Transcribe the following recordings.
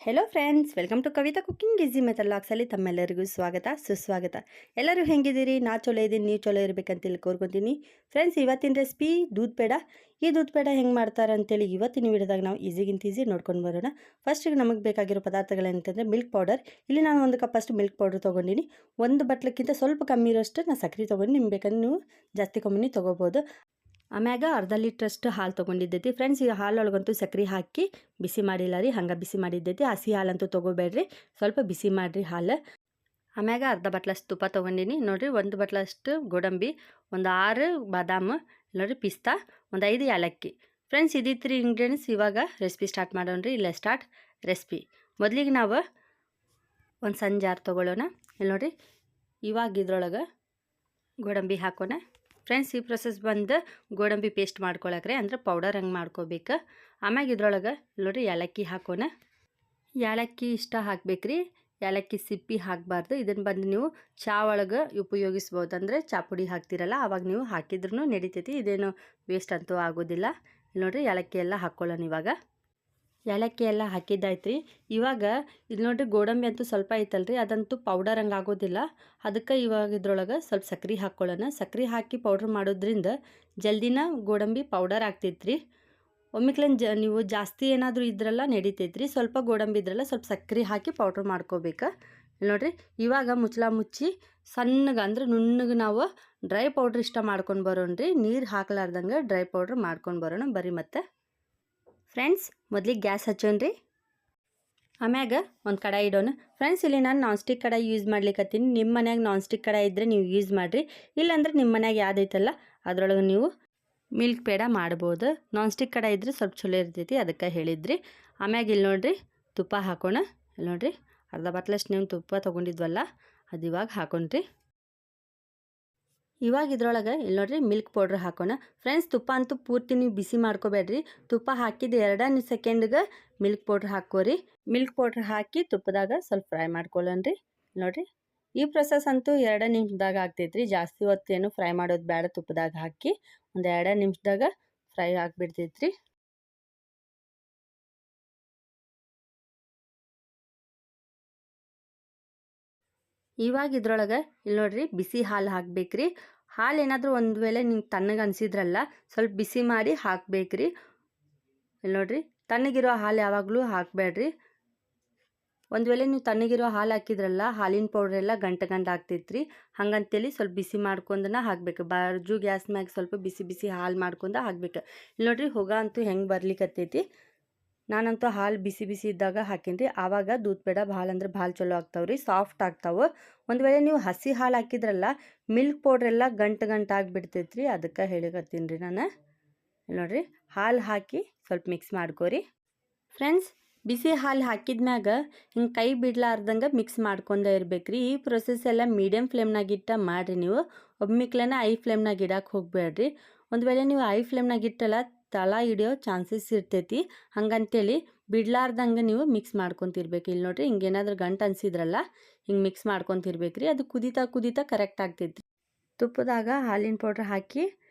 Hello friends, welcome to Kavita cooking easy method ಲಾಕ್ಸಲ್ಲಿ ತಮ್ಮೆಲ್ಲರಿಗೂ ಸ್ವಾಗತ ಸುಸ್ವಾಗತ. ಎಲ್ಲರೂ ಹೆಂಗಿದ್ದೀರಿ? ನಾ ಚಲೋ ಇದ್ದೀನಿ, ನೀವು ಚಲೋ ಇರಬೇಕಂತೇಳಿ ಕೋರ್ಕೊತೀನಿ. ಫ್ರೆಂಡ್ಸ್, ಇವತ್ತಿನ ರೆಸಿಪಿ ದೂದ್ ಪೇಡ. ಈ ದೂದ್ ಪೇಡ ಹೆಂಗೆ ಮಾಡ್ತಾರೆ ಅಂತೇಳಿ ಇವತ್ತಿನ ವಿಡಿಯೋದಾಗ ನಾವು ಈಸಿಗಿಂತ ಈಸಿ ನೋಡ್ಕೊಂಡು ಬರೋಣ. ಫಸ್ಟಿಗೆ ನಮಗೆ ಬೇಕಾಗಿರೋ ಪದಾರ್ಥಗಳೇನಂತಂದರೆ ಮಿಲ್ಕ್ ಪೌಡರ್. ಇಲ್ಲಿ ನಾನು 1 ಕಪ್ ಅಷ್ಟು ಮಿಲ್ಕ್ ಪೌಡರ್ ತೊಗೊಂಡಿನಿ. 1 ಬಟ್ಲಕ್ಕಿಂತ ಸ್ವಲ್ಪ ಕಮ್ಮಿ ಇರೋಷ್ಟು ನಾನು ಸಕ್ಕರೆ ತೊಗೊಂಡು, ನಿಮ್ಗೆ ಬೇಕಂದ್ರೆ ನೀವು ಜಾಸ್ತಿ ಕಮ್ಮಿ ತೊಗೋಬೋದು. ಆಮ್ಯಾಗ ಅರ್ಧ ಲೀಟ್ರಷ್ಟು ಹಾಲು ತೊಗೊಂಡಿದ್ದೈತಿ. ಫ್ರೆಂಡ್ಸ್, ಈ ಹಾಲೊಳಗಂತೂ ಸಕ್ಕರೆ ಹಾಕಿ ಬಿಸಿ ಮಾಡಿಲ್ಲ ರೀ, ಹಂಗೆ ಬಿಸಿ ಮಾಡಿದ್ದೈತಿ. ಹಸಿ ಹಾಲಂತೂ ತೊಗೋಬೇಡ್ರಿ, ಸ್ವಲ್ಪ ಬಿಸಿ ಮಾಡಿರಿ ಹಾಲು. ಆಮ್ಯಾಗ ಅರ್ಧ ಬಟ್ಲಷ್ಟು ತುಪ್ಪ ತೊಗೊಂಡಿನಿ ನೋಡಿರಿ. 1 ಬಟ್ಲಷ್ಟು ಗೋಡಂಬಿ, ಒಂದು 6 ಬಾದಾಮ್, ನೋಡಿರಿ ಪಿಸ್ತಾ, ಒಂದು 5 ಏಲಕ್ಕಿ. ಫ್ರೆಂಡ್ಸ್, ಇದಿತ್ತು ರೀ ಇಂಗ್ರೀಡಿಯೆಂಟ್ಸ್. ಇವಾಗ ರೆಸಿಪಿ ಸ್ಟಾರ್ಟ್ ಮಾಡೋಣ ರೀ. ಇಲ್ಲ ಸ್ಟಾರ್ಟ್ ರೆಸಿಪಿ. ಮೊದಲಿಗೆ ನಾವು ಒಂದು ಸಣ್ಣ ಜಾರ್ ತೊಗೊಳ್ಳೋಣ. ಇಲ್ಲಿ ನೋಡಿರಿ, ಇವಾಗ ಇದ್ರೊಳಗೆ ಗೋಡಂಬಿ ಹಾಕೋಣ. ಫ್ರೆಂಡ್ಸ್, ಈ ಪ್ರೊಸೆಸ್ ಬಂದು ಗೋಡಂಬಿ ಪೇಸ್ಟ್ ಮಾಡ್ಕೊಳಕ್ರೆ, ಅಂದ್ರೆ ಪೌಡರ್ ಹಂಗೆ ಮಾಡ್ಕೋಬೇಕು. ಆಮ್ಯಾಗ ಇದ್ರೊಳಗೆ ನೋಡಿರಿ ಏಲಕ್ಕಿ ಹಾಕೋಣ. ಏಲಕ್ಕಿ ಇಷ್ಟ ಹಾಕ್ಬೇಕ್ರಿ, ಏಲಕ್ಕಿ ಸಿಪ್ಪಿ ಹಾಕಬಾರ್ದು. ಇದನ್ನು ಬಂದು ನೀವು ಚಾ ಒಳಗೆ ಉಪಯೋಗಿಸ್ಬೋದು. ಅಂದರೆ ಚಾ ಪುಡಿ ಹಾಕ್ತಿರಲ್ಲ ಆವಾಗ ನೀವು ಹಾಕಿದ್ರೂ ನಡಿತೈತಿ, ಇದೇನು ವೇಸ್ಟ್ ಅಂತೂ ಆಗೋದಿಲ್ಲ. ನೋಡಿರಿ ಏಲಕ್ಕಿ ಎಲ್ಲ ಹಾಕ್ಕೊಳ್ಳೋಣ. ಇವಾಗ ಏಲಕ್ಕಿ ಎಲ್ಲ ಹಾಕಿದ್ದಾಯ್ತು ರೀ. ಇವಾಗ ಇದು ನೋಡಿರಿ, ಗೋಡಂಬಿ ಅಂತೂ ಸ್ವಲ್ಪ ಐತಲ್ರಿ, ಅದಂತೂ ಪೌಡರ್ ಹಂಗೆ ಆಗೋದಿಲ್ಲ. ಅದಕ್ಕೆ ಇವಾಗ ಇದ್ರೊಳಗೆ ಸ್ವಲ್ಪ ಸಕ್ಕರೆ ಹಾಕ್ಕೊಳ್ಳೋಣ. ಸಕ್ಕರೆ ಹಾಕಿ ಪೌಡ್ರ್ ಮಾಡೋದ್ರಿಂದ ಜಲ್ದಿನ ಗೋಡಂಬಿ ಪೌಡರ್ ಆಗ್ತೈತ್ರಿ. ಒಮ್ಮಿಕ್ಲೇನು ನೀವು ಜಾಸ್ತಿ ಏನಾದರೂ ಇದ್ರಲ್ಲ ನಡಿತೈತ್ರಿ. ಸ್ವಲ್ಪ ಗೋಡಂಬಿ ಇದ್ರಲ್ಲ ಸ್ವಲ್ಪ ಸಕ್ಕರೆ ಹಾಕಿ ಪೌಡ್ರ್ ಮಾಡ್ಕೋಬೇಕು. ನೋಡಿರಿ, ಇವಾಗ ಮುಚ್ಚಳ ಮುಚ್ಚಿ ಸಣ್ಣಗೆ ಅಂದ್ರೆ ನುಣ್ಣಗೆ ನಾವು ಡ್ರೈ ಪೌಡ್ರ್ ಇಷ್ಟ ಮಾಡ್ಕೊಂಡು ಬರೋಣ ರೀ. ನೀರು ಹಾಕ್ಲಾರ್ದಂಗೆ ಡ್ರೈ ಪೌಡ್ರ್ ಮಾಡ್ಕೊಂಡು ಬರೋಣ ಬರ್ರಿ. ಮತ್ತು ಫ್ರೆಂಡ್ಸ್, ಮೊದಲಿಗೆ ಗ್ಯಾಸ್ ಹಚ್ಚೋಣ್ರಿ. ಆಮ್ಯಾಗ ಒಂದು ಕಡಾಯಿ ಇಡೋಣ. ಫ್ರೆಂಡ್ಸ್, ಇಲ್ಲಿ ನಾನು ನಾನ್ ಸ್ಟಿಕ್ ಕಡಾಯಿ ಯೂಸ್ ಮಾಡ್ಲಿಕ್ಕತ್ತೀನಿ. ನಿಮ್ಮ ಮನ್ಯಾಗ ನಾನ್ ಸ್ಟಿಕ್ ಕಡಾಯಿ ಇದ್ದರೆ ನೀವು ಯೂಸ್ ಮಾಡಿರಿ. ಇಲ್ಲಾಂದ್ರೆ ನಿಮ್ಮ ಮನ್ಯಾಗ ಯಾವುದೈತಲ್ಲ ಅದರೊಳಗೆ ನೀವು ಮಿಲ್ಕ್ ಪೇಡ ಮಾಡ್ಬೋದು. ನಾನ್ ಸ್ಟಿಕ್ ಕಡಾಯಿ ಇದ್ದರೆ ಸ್ವಲ್ಪ ಚಲೋ ಇರ್ತೈತಿ, ಅದಕ್ಕೆ ಹೇಳಿದ್ರಿ. ಆಮ್ಯಾಗ ಇಲ್ಲಿ ನೋಡಿರಿ ತುಪ್ಪ ಹಾಕೋಣ. ಇಲ್ಲಿ ನೋಡಿರಿ, ಅರ್ಧ ಬಟ್ಲಷ್ಟು ನೀವು ತುಪ್ಪ ತೊಗೊಂಡಿದ್ವಲ್ಲ ಅದು ಇವಾಗ ಹಾಕೊಂಡ್ರಿ. ಇವಾಗ ಇದ್ರೊಳಗೆ ಇಲ್ಲಿ ನೋಡಿರಿ ಮಿಲ್ಕ್ ಪೌಡ್ರ್ ಹಾಕೋಣ. ಫ್ರೆಂಡ್ಸ್, ತುಪ್ಪ ಅಂತೂ ಪೂರ್ತಿ ನೀವು ಬಿಸಿ ಮಾಡ್ಕೋಬೇಡ್ರಿ. ತುಪ್ಪ ಹಾಕಿದ 2 ಸೆಕೆಂಡ್ಗೆ ಮಿಲ್ಕ್ ಪೌಡ್ರ್ ಹಾಕೋರಿ. ಮಿಲ್ಕ್ ಪೌಡ್ರ್ ಹಾಕಿ ತುಪ್ಪದಾಗ ಸ್ವಲ್ಪ ಫ್ರೈ ಮಾಡ್ಕೊಳ್ಳೋಣ್ರಿ. ನೋಡಿರಿ, ಈ ಪ್ರೊಸೆಸ್ ಅಂತೂ 2 ನಿಮಿಷದಾಗ ಆಗ್ತೈತ್ರಿ. ಜಾಸ್ತಿ ಹೊತ್ತೇನು ಫ್ರೈ ಮಾಡೋದು ಬೇಡ. ತುಪ್ಪದಾಗ ಹಾಕಿ ಒಂದು 2 ನಿಮಿಷದಾಗ ಫ್ರೈ ಆಗಿಬಿಡ್ತೈತ್ರಿ. ಇವಾಗ ಇದ್ರೊಳಗೆ ಇಲ್ಲಿ ನೋಡಿರಿ ಬಿಸಿ ಹಾಲು ಹಾಕ್ಬೇಕ್ರಿ. ಹಾಲು ಏನಾದರೂ ಒಂದು ವೇಳೆ ನೀವು ತಣ್ಣಗೆ ಅನಿಸಿದ್ರಲ್ಲ ಸ್ವಲ್ಪ ಬಿಸಿ ಮಾಡಿ ಹಾಕ್ಬೇಕ್ರಿ. ಇಲ್ಲಿ ನೋಡಿರಿ, ತಣ್ಣಗಿರೋ ಹಾಲು ಯಾವಾಗಲೂ ಹಾಕಬೇಡ್ರಿ. ಒಂದು ವೇಳೆ ನೀವು ತಣ್ಣಗಿರೋ ಹಾಲು ಹಾಕಿದ್ರಲ್ಲ ಹಾಲಿನ ಪೌಡ್ರೆಲ್ಲ ಗಂಟು ಆಗ್ತೈತ್ರಿ. ಹಂಗಂತೇಳಿ ಸ್ವಲ್ಪ ಬಿಸಿ ಮಾಡ್ಕೊಂಡನ ಹಾಕಬೇಕು. ಬಾಜು ಗ್ಯಾಸ್ ಮ್ಯಾಗ ಸ್ವಲ್ಪ ಬಿಸಿ ಬಿಸಿ ಹಾಲು ಮಾಡ್ಕೊಂಡು ಹಾಕ್ಬೇಕು. ಇಲ್ಲಿ ನೋಡಿರಿ, ಹೊಗ ಅಂತೂ ಹೆಂಗೆ ಬರ್ಲಿಕ್ಕತ್ತೈತಿ. ನಾನಂತೂ ಹಾಲು ಬಿಸಿ ಬಿಸಿ ಇದ್ದಾಗ ಹಾಕೀನಿ. ಆವಾಗ ದೂದ್ ಪೇಡ ಭಾಳ ಅಂದ್ರೆ ಭಾಳ ಚಲೋ ಆಗ್ತಾವ್ರಿ, ಸಾಫ್ಟ್ ಆಗ್ತಾವೆ. ಒಂದು ವೇಳೆ ನೀವು ಹಸಿ ಹಾಲು ಹಾಕಿದ್ರಲ್ಲ ಮಿಲ್ಕ್ ಪೌಡ್ರೆಲ್ಲ ಗಂಟು ಆಗಿಬಿಡ್ತೈತ್ರಿ. ಅದಕ್ಕೆ ಹೇಳಿಕತ್ತೀನಿ ರೀ ನಾನು. ನೋಡಿರಿ, ಹಾಲು ಹಾಕಿ ಸ್ವಲ್ಪ ಮಿಕ್ಸ್ ಮಾಡ್ಕೋರಿ. ಫ್ರೆಂಡ್ಸ್, ಬಿಸಿ ಹಾಲು ಹಾಕಿದ್ಮ್ಯಾಗ ಹಿಂಗೆ ಕೈ ಬಿಡ್ಲಾರ್ದಂಗೆ ಮಿಕ್ಸ್ ಮಾಡ್ಕೊಂಡೇ ಇರ್ಬೇಕ್ರಿ. ಈ ಪ್ರೊಸೆಸ್ ಎಲ್ಲ ಮೀಡಿಯಮ್ ಫ್ಲೇಮ್ನಾಗಿಟ್ಟ ಮಾಡಿರಿ. ನೀವು ಒಮ್ಮಿಕ್ಲನ ಐ ಫ್ಲೇಮ್ನಾಗ ಇಡಕ್ಕೆ ಹೋಗಬೇಡ್ರಿ. ಒಂದು ವೇಳೆ ನೀವು ಐ ಫ್ಲೇಮ್ನಾಗ ಇಟ್ಟಲ್ಲ ತಳ ಹಿಡಿಯೋ ಚಾನ್ಸಸ್ ಇರ್ತೈತಿ. ಹಂಗಂತೇಳಿ ಬಿಡ್ಲಾರ್ದಂಗೆ ನೀವು ಮಿಕ್ಸ್ ಮಾಡ್ಕೊತಿರ್ಬೇಕು. ಇಲ್ಲಿ ನೋಡಿರಿ, ಹಿಂಗೇನಾದ್ರೂ ಗಂಟು ಅನಿಸಿದ್ರಲ್ಲ ಹಿಂಗೆ ಮಿಕ್ಸ್ ಮಾಡ್ಕೊತಿರ್ಬೇಕ್ರಿ. ಅದು ಕುದೀತಾ ಕುದೀತಾ ಕರೆಕ್ಟ್ ಆಗ್ತೈತಿ. ತುಪ್ಪದಾಗ ಹಾಲಿನ ಪೌಡ್ರ್ ಹಾಕಿ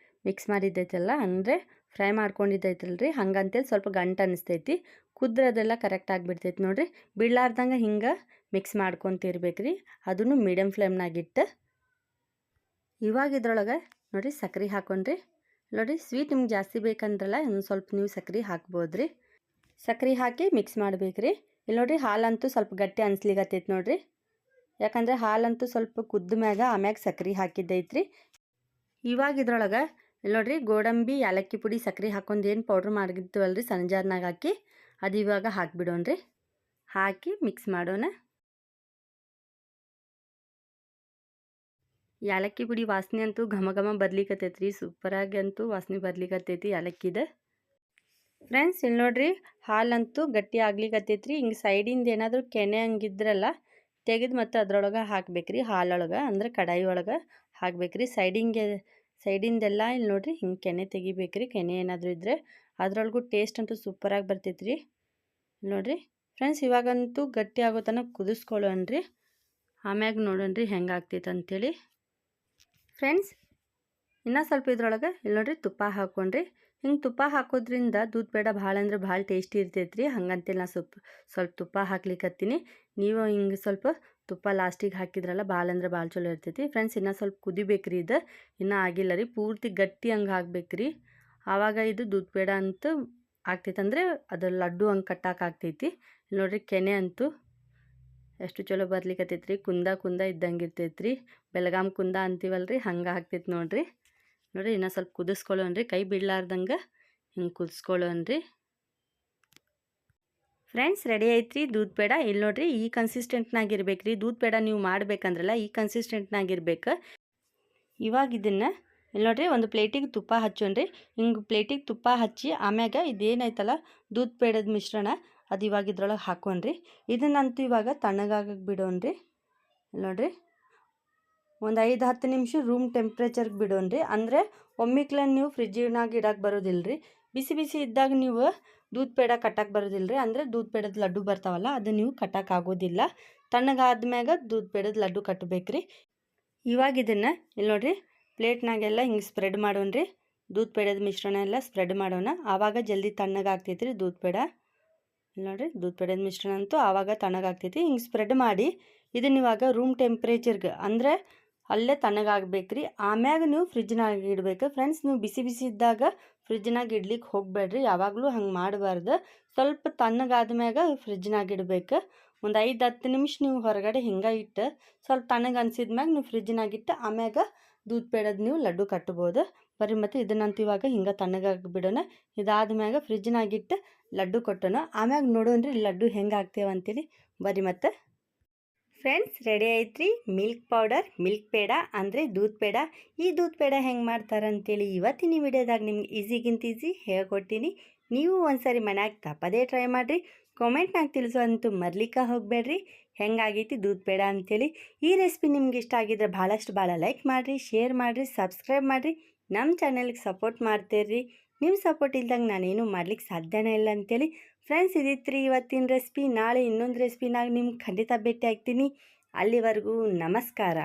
ಮಿಕ್ಸ್ ಮಾಡಿದ್ದೈತಲ್ಲ, ಅಂದರೆ ಫ್ರೈ ಮಾಡ್ಕೊಂಡಿದ್ದೈತಲ್ರಿ, ಹಂಗಂತೇಳಿ ಸ್ವಲ್ಪ ಗಂಟು ಅನಿಸ್ತೈತಿ. ಕುದ್ರದೆಲ್ಲ ಕರೆಕ್ಟ್ ಆಗಿಬಿಡ್ತೈತಿ. ನೋಡಿರಿ, ಬಿಡ್ಲಾರ್ದಂಗೆ ಹಿಂಗೆ ಮಿಕ್ಸ್ ಮಾಡ್ಕೊತಿರ್ಬೇಕ್ರಿ. ಅದನ್ನು ಮೀಡಿಯಮ್ ಫ್ಲೇಮ್ನಾಗಿಟ್ಟು. ಇವಾಗ ಇದ್ರೊಳಗೆ ನೋಡಿರಿ ಸಕ್ಕರೆ ಹಾಕೊಂಡ್ರಿ. ನೋಡಿ, ಸ್ವೀಟ್ ನಿಮ್ಗೆ ಜಾಸ್ತಿ ಬೇಕಂದ್ರಲ್ಲ ಒಂದು ಸ್ವಲ್ಪ ನೀವು ಸಕ್ಕರೆ ಹಾಕ್ಬೋದ್ರಿ. ಸಕ್ಕರೆ ಹಾಕಿ ಮಿಕ್ಸ್ ಮಾಡ್ಬೇಕ್ರಿ. ಇಲ್ಲಿ ನೋಡಿರಿ, ಹಾಲಂತೂ ಸ್ವಲ್ಪ ಗಟ್ಟಿ ಅನ್ಸ್ಲಿಕ್ಕತ್ತೈತಿ ನೋಡಿರಿ. ಯಾಕಂದರೆ ಹಾಲಂತೂ ಸ್ವಲ್ಪ ಕುದ್ದ ಮ್ಯಾಗ ಆಮ್ಯಾಗ ಸಕ್ಕರೆ ಹಾಕಿದ್ದೈತ್ರಿ. ಇವಾಗ ಇದ್ರೊಳಗೆ ಇಲ್ಲಿ ನೋಡಿರಿ ಗೋಡಂಬಿ ಏಲಕ್ಕಿ ಪುಡಿ ಸಕ್ಕರೆ ಹಾಕೊಂಡು ಏನು ಪೌಡ್ರ್ ಮಾಡಿದ್ವಲ್ರಿ ಸಣ್ಣ ಜಾರ್ನಾಗ ಹಾಕಿ ಅದು ಇವಾಗ ಹಾಕಿಬಿಡೋಣ್ರಿ. ಹಾಕಿ ಮಿಕ್ಸ್ ಮಾಡೋಣ. ಏಲಕ್ಕಿ ಪುಡಿ ವಾಸನೆ ಅಂತೂ ಘಮ ಘಮ ಬರ್ಲಿಕ್ಕತ್ತೈತ್ರಿ. ಸೂಪರಾಗಿ ಅಂತೂ ವಾಸನೆ ಬರ್ಲಿಕ್ಕತ್ತೈತಿ ಏಲಕ್ಕಿದ. ಫ್ರೆಂಡ್ಸ್, ಇಲ್ಲಿ ನೋಡಿರಿ ಹಾಲಂತೂ ಗಟ್ಟಿ ಆಗ್ಲಿಕ್ಕತ್ತೈತ್ರಿ. ಹಿಂಗೆ ಸೈಡಿಂದ ಏನಾದರೂ ಕೆನೆ ಹಂಗಿದ್ರಲ್ಲ ತೆಗೆದು ಮತ್ತು ಅದ್ರೊಳಗೆ ಹಾಕ್ಬೇಕ್ರಿ. ಹಾಲೊಳಗೆ ಅಂದ್ರೆ ಕಡಾಯಿ ಒಳಗೆ ಹಾಕ್ಬೇಕ್ರಿ. ಸೈಡಿಂದೆಲ್ಲ ಇಲ್ಲಿ ನೋಡಿರಿ ಹಿಂಗೆ ಕೆನೆ ತೆಗಿಬೇಕ್ರಿ. ಕೆನೆ ಏನಾದರೂ ಇದ್ದರೆ ಅದ್ರೊಳಗೂ ಟೇಸ್ಟ್ ಅಂತೂ ಸೂಪರಾಗಿ ಬರ್ತೈತ್ರಿ. ನೋಡಿರಿ ಫ್ರೆಂಡ್ಸ್, ಇವಾಗಂತೂ ಗಟ್ಟಿ ಆಗೋ ತನಕ ಕುದಿಸ್ಕೊಳ್ಳೋಣ್ರಿ. ಆಮ್ಯಾಗ ನೋಡೋಣ್ರಿ ಹೆಂಗೆ ಆಗ್ತೈತೆ ಅಂಥೇಳಿ. ಫ್ರೆಂಡ್ಸ್, ಇನ್ನೂ ಸ್ವಲ್ಪ ಇದ್ರೊಳಗೆ ಇಲ್ಲಿ ನೋಡಿರಿ ತುಪ್ಪ ಹಾಕ್ಕೊಂಡ್ರಿ. ಹಿಂಗೆ ತುಪ್ಪ ಹಾಕೋದ್ರಿಂದ ದೂದ್ ಪೇಡ ಭಾಳ ಅಂದ್ರೆ ಭಾಳ ಟೇಸ್ಟಿ ಇರ್ತೈತೆ ರೀ. ಹಂಗಂತೇಳಿ ನಾ ಸ್ವಲ್ಪ ತುಪ್ಪ ಹಾಕ್ಲಿಕ್ಕತ್ತೀನಿ. ನೀವು ಹಿಂಗೆ ಸ್ವಲ್ಪ ತುಪ್ಪ ಲಾಸ್ಟಿಗೆ ಹಾಕಿದ್ರಲ್ಲ ಭಾಳ ಅಂದ್ರೆ ಭಾಳ ಚಲೋ ಇರ್ತೈತಿ ಫ್ರೆಂಡ್ಸ್. ಇನ್ನೂ ಸ್ವಲ್ಪ ಕುದಿಬೇಕು ರೀ. ಇದು ಇನ್ನೂ ಆಗಿಲ್ಲ ರೀ, ಪೂರ್ತಿ ಗಟ್ಟಿ ಹಂಗೆ ಆಗ್ಬೇಕು ರೀ. ಆವಾಗ ಇದು ದೂದ್ ಪೇಡ ಅಂತೂ ಆಗ್ತೈತೆ, ಅಂದರೆ ಅದು ಲಡ್ಡು ಹಂಗೆ ಕಟ್ಟಾಕಾಗ್ತೈತಿ. ನೋಡಿರಿ ಕೆನೆ ಅಂತೂ ಎಷ್ಟು ಚಲೋ ಬರ್ಲಿಕ್ಕತ್ತೈತೆ ರೀ. ಕುಂದ ಇದ್ದಂಗೆ ಇರ್ತೈತೆ ರೀ. ಬೆಳಗಾಂ ಕುಂದ ಅಂತೀವಲ್ಲ ರೀ, ಹಂಗೆ ಆಗ್ತೈತೆ ನೋಡಿರಿ. ಇನ್ನೂ ಸ್ವಲ್ಪ ಕುದಿಸ್ಕೊಳ್ಳೋಣ್ರಿ, ಕೈ ಬಿಡ್ಲಾರ್ದಂಗೆ ಹಿಂಗೆ ಕುದಿಸ್ಕೊಳ್ಳೋಣ್ರಿ ಫ್ರೆಂಡ್ಸ್. ರೆಡಿ ಐತ್ರಿ ದೂದ್ ಪೇಡ. ಇಲ್ಲಿ ನೋಡಿರಿ ಈ ಕನ್ಸಿಸ್ಟೆಂಟ್ನಾಗ ಇರ್ಬೇಕು ರೀ. ದೂದ್ ಪೇಡ ನೀವು ಮಾಡ್ಬೇಕಂದ್ರಲ್ಲ ಈ ಕನ್ಸಿಸ್ಟೆಂಟ್ನಾಗ ಇರ್ಬೇಕು. ಇವಾಗ ಇದನ್ನು ಇಲ್ಲಿ ನೋಡಿರಿ ಒಂದು ಪ್ಲೇಟಿಗೆ ತುಪ್ಪ ಹಚ್ಚೋಣ್ರಿ. ಹಿಂಗೆ ಪ್ಲೇಟಿಗೆ ತುಪ್ಪ ಹಚ್ಚಿ ಆಮ್ಯಾಗ ಇದೇನೈತಲ್ಲ ದೂದ್ ಪೇಡದ ಮಿಶ್ರಣ ಅದು ಇವಾಗ ಇದ್ರೊಳಗೆ ಹಾಕೋಣ್ರಿ. ಇದನ್ನಂತೂ ಇವಾಗ ತಣ್ಣಗಾಗಕ್ಕೆ ಬಿಡೋಣ್ರಿ. ಇಲ್ಲಿ ನೋಡಿರಿ ಒಂದು 5-10 ನಿಮಿಷ ರೂಮ್ ಟೆಂಪ್ರೇಚರ್ಗೆ ಬಿಡೋಣ್ರಿ. ಅಂದರೆ ಒಮ್ಮಿಕ್ಲೆ ನೀವು ಫ್ರಿಜ್ಜಿನಾಗ ಇಡಕ್ಕೆ ಬರೋದಿಲ್ಲ ರೀ. ಬಿಸಿ ಇದ್ದಾಗ ನೀವು ದೂದ್ ಪೇಡ ಕಟ್ಟಕ್ಕೆ ಬರೋದಿಲ್ಲ ರೀ. ಅಂದರೆ ದೂದ್ ಪೇಡದ ಲಡ್ಡು ಬರ್ತಾವಲ್ಲ ಅದು ನೀವು ಕಟ್ಟಕ್ಕೆ ಆಗೋದಿಲ್ಲ. ತಣ್ಣಗಾದ್ಮ್ಯಾಗ ದೂದ್ ಪೇಡದ ಲಡ್ಡು ಕಟ್ಟಬೇಕು ರೀ. ಇವಾಗ ಇದನ್ನು ಇಲ್ಲಿ ನೋಡಿರಿ ಪ್ಲೇಟ್ನಾಗೆಲ್ಲ ಹಿಂಗೆ ಸ್ಪ್ರೆಡ್ ಮಾಡೋಣ್ರಿ. ದೂದ್ ಪೇಡದ ಮಿಶ್ರಣ ಎಲ್ಲ ಸ್ಪ್ರೆಡ್ ಮಾಡೋಣ, ಆವಾಗ ಜಲ್ದಿ ತಣ್ಣಗಾಗ್ತೈತಿ ರೀ ದೂದ್ ಪೇಡ. ಇಲ್ಲಿ ನೋಡಿರಿ ದೂದ್ ಪೇಡದ ಮಿಶ್ರಣ ಅಂತೂ ಆವಾಗ ತಣ್ಣಗಾಗ್ತೈತಿ. ಹಿಂಗೆ ಸ್ಪ್ರೆಡ್ ಮಾಡಿ ಇದನ್ನ ಇವಾಗ ರೂಮ್ ಟೆಂಪ್ರೇಚರ್ಗೆ ಅಂದರೆ ಅಲ್ಲೇ ತಣ್ಣಗಾಗ್ಬೇಕು ರೀ. ಆಮ್ಯಾಗ ನೀವು ಫ್ರಿಜ್ನಾಗ ಇಡಬೇಕು ಫ್ರೆಂಡ್ಸ್. ನೀವು ಬಿಸಿ ಇದ್ದಾಗ ಫ್ರಿಜ್ನಾಗ ಇಡ್ಲಿಕ್ಕೆ ಹೋಗಬೇಡ್ರಿ, ಯಾವಾಗಲೂ ಹಂಗೆ ಮಾಡಬಾರ್ದು. ಸ್ವಲ್ಪ ತಣ್ಣಗಾದ್ಮ್ಯಾಗ ಫ್ರಿಜ್ನಾಗ ಇಡಬೇಕು. ಒಂದು 5-10 ನಿಮಿಷ ನೀವು ಹೊರಗಡೆ ಹಿಂಗೆ ಇಟ್ಟು ಸ್ವಲ್ಪ ತಣ್ಣಗೆ ಅನ್ಸಿದ್ಮ್ಯಾಗ ನೀವು ಫ್ರಿಜ್ನಾಗ ಇಟ್ಟು ಆಮ್ಯಾಗ ದೂದ್ ಪೇಡದ ನೀವು ಲಡ್ಡು ಕಟ್ಬೋದು ಬರ್ರಿ. ಮತ್ತು ಇದನ್ನಂತೂ ಇವಾಗ ಹಿಂಗೆ ತಣ್ಣಗಾಗಿ ಬಿಡೋಣ. ಇದಾದ್ಮ್ಯಾಗ ಫ್ರಿಜ್ನಾಗಿಟ್ಟು ಲಡ್ಡು ಕೊಟ್ಟೋಣ, ಆಮ್ಯಾಗ ನೋಡೋಣ್ರಿ ಲಡ್ಡು ಹೆಂಗೆ ಆಗ್ತೇವೆ ಅಂತೇಳಿ ಬರ್ರಿ. ಮತ್ತು ಫ್ರೆಂಡ್ಸ್ ರೆಡಿ ಐತ್ರಿ ಮಿಲ್ಕ್ ಪೌಡರ್ ಮಿಲ್ಕ್ ಪೇಡ ಅಂದರೆ ದೂದ್ ಪೇಡ. ಈ ದೂದ್ ಪೇಡ ಹೆಂಗೆ ಮಾಡ್ತಾರೆ ಅಂತೇಳಿ ಇವತ್ತಿನ ವಿಡಿಯೋದಾಗ ನಿಮ್ಗೆ ಈಸಿಗಿಂತ ಈಸಿ ಹೇಳ್ಕೊಡ್ತೀನಿ. ನೀವು ಒಂದ್ಸರಿ ಮನ್ಯಾಗ ತಪ್ಪದೇ ಟ್ರೈ ಮಾಡಿರಿ. ಕಾಮೆಂಟ್ನಾಗ ತಿಳಿಸೋಂತೂ ಮರ್ಲಿಕ್ಕೆ ಹೋಗಬೇಡ್ರಿ ಹೆಂಗಾಗೈತಿ ದೂದ್ ಪೇಡ ಅಂತೇಳಿ. ಈ ರೆಸಿಪಿ ನಿಮ್ಗೆ ಇಷ್ಟ ಆಗಿದ್ರೆ ಭಾಳ ಲೈಕ್ ಮಾಡಿರಿ, ಶೇರ್ ಮಾಡಿರಿ, ಸಬ್ಸ್ಕ್ರೈಬ್ ಮಾಡಿರಿ. ನಮ್ಮ ಚಾನಲ್ಗೆ ಸಪೋರ್ಟ್ ಮಾಡ್ತೀರಿ. ನಿಮ್ಮ ಸಪೋರ್ಟ್ ಇಲ್ದಂಗೆ ನಾನೇನು ಮಾಡ್ಲಿಕ್ಕೆ ಸಾಧ್ಯನೇ ಇಲ್ಲ ಅಂತೇಳಿ ಫ್ರೆಂಡ್ಸ್. ಇದಿತ್ತು ರೀ ಇವತ್ತಿನ ರೆಸಿಪಿ. ನಾಳೆ ಇನ್ನೊಂದು ರೆಸಿಪಿನಾಗ ನಿಮ್ಗೆ ಖಂಡಿತ ಭೇಟಿ ಆಗ್ತೀನಿ. ಅಲ್ಲಿವರೆಗೂ ನಮಸ್ಕಾರ.